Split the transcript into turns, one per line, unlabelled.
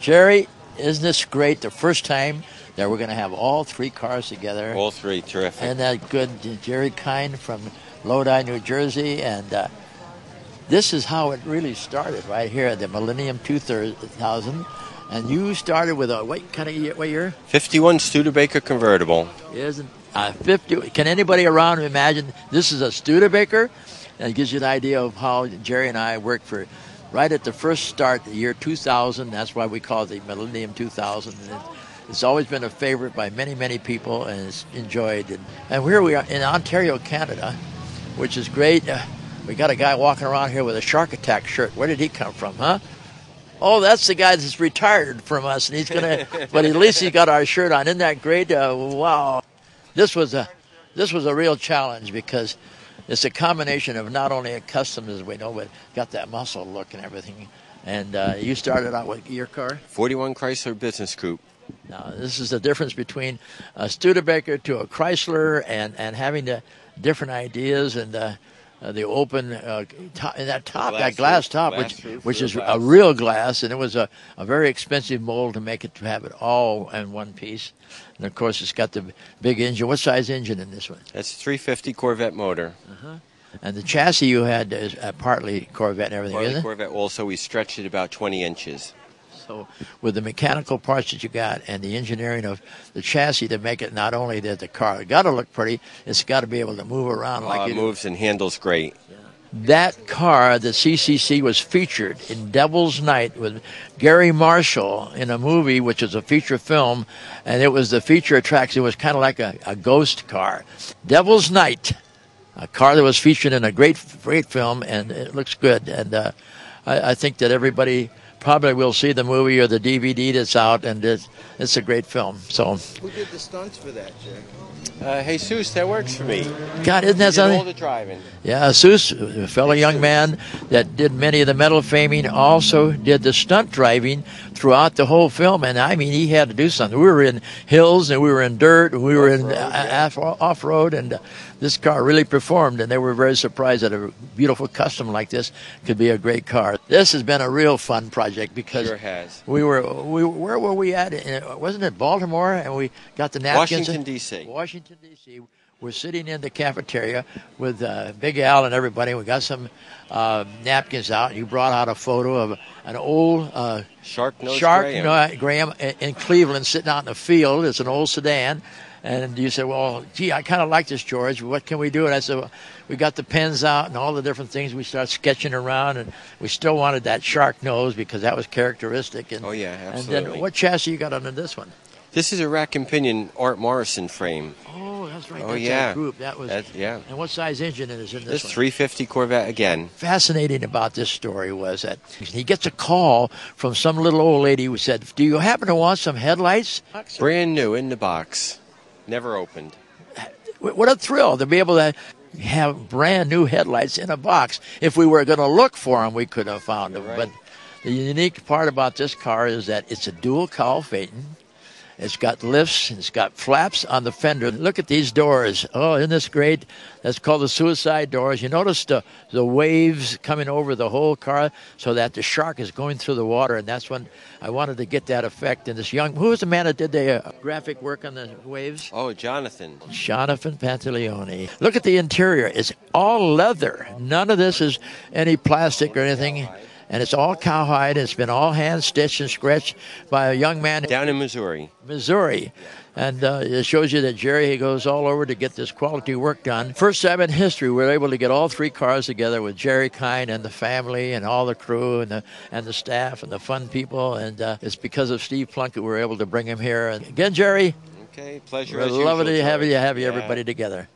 Jerry, isn't this great? The first time that we're going to have all three cars together.
All three, terrific.
And that good Jerry Kind from Lodi, New Jersey. And this is how it really started right here, the Millenium 2000. And you started with a, what year?
51 Studebaker convertible.
Isn't 50? Can anybody around imagine this is a Studebaker? And it gives you an idea of how Jerry and I worked for right at the first start, the year 2000. That's why we call it the Millenium 2000. And it's always been a favorite by many, many people, and it's enjoyed. And here we are in Ontario, Canada, which is great. We got a guy walking around here with a Shark Attak shirt. Where did he come from, huh? Oh, that's the guy that's retired from us, and he's gonna. But at least he got our shirt on. Isn't that great? Wow, this was a real challenge because it's a combination of not only a Kustoms, as we know, but got that muscle look and everything. And you started out with your car?
41 Chrysler Business Coupe.
Now, this is the difference between a Studebaker to a Chrysler, and having the different ideas and the open top, and that glass top, which is a real glass, and it was a very expensive mold to make it, to have it all in one piece. And of course, it's got the big engine. What size engine in this one?
That's a 350 Corvette motor.
And the chassis you had is partly Corvette and everything, isn't it?
Corvette. Also, we stretched it about 20 inches.
So with the mechanical parts that you got and the engineering of the chassis to make it not only that the car got to look pretty, it's got to be able to move around like it
moves and handles great.
Yeah. That car, the CCC, was featured in Devil's Night with Gary Marshall in a movie, which is a feature film, and it was the feature attraction. It was kind of like a ghost car. Devil's Night, a car that was featured in a great film, and it looks good. And I think that everybody probably will see the movie or the DVD that's out, and it's a great film. So
who did the stunts for that, Jack?
Jesus, that works for me.
God, isn't that something?
All the driving.
Yeah, Jesus, a fellow young man that did many of the medal faming, also did the stunt driving throughout the whole film. And I mean, he had to do something. We were in hills, and we were in dirt, and we were in off-road, and this car really performed, and they were very surprised that a beautiful custom like this could be a great car. This has been a real fun project because
sure has.
Where were we at? Wasn't it Baltimore? And we got the napkins.
Washington, D.C.
Washington, D.C. We're sitting in the cafeteria with Big Al and everybody. We got some napkins out. You brought out a photo of an old
Shark
Graham in Cleveland sitting out in the field. It's an old sedan. And you said, well, gee, I kind of like this, George. What can we do? And I said, well, we got the pens out and all the different things. We started sketching around, and we still wanted that shark nose because that was characteristic. And,
oh, yeah, absolutely.
And then what chassis you got under this one?
This is a rack and pinion Art Morrison frame.
Oh, that's right.
Oh,
that's
yeah.
That group. That was.
Yeah.
And what size engine is in this one?
350 Corvette again.
Fascinating about this story was that he gets a call from some little old lady who said, do you happen to want some headlights?
Brand new in the box. Never opened.
What a thrill to be able to have brand new headlights in a box. If we were going to look for them, we could have found them. Right. But the unique part about this car is that it's a dual cowl Phaeton. It's got lifts. It's got flaps on the fender. Look at these doors. Oh, isn't this great? That's called the suicide doors. You notice the waves coming over the whole car so that the shark is going through the water, and that's when I wanted to get that effect. And this young, who was the man that did the graphic work on the waves?
Oh, Jonathan
Pantaleone. Look at the interior. It's all leather. None of this is any plastic or anything. And it's all cowhide. It's been all hand-stitched and scratched by a young man
down in Missouri.
And it shows you that Jerry goes all over to get this quality work done. First time in history, we were able to get all three cars together with Jerry Kind and the family and all the crew and the staff and the fun people. And it's because of Steve Plunkett we were able to bring him here. And again, Jerry,
okay, pleasure.
We're lovely to have you everybody together.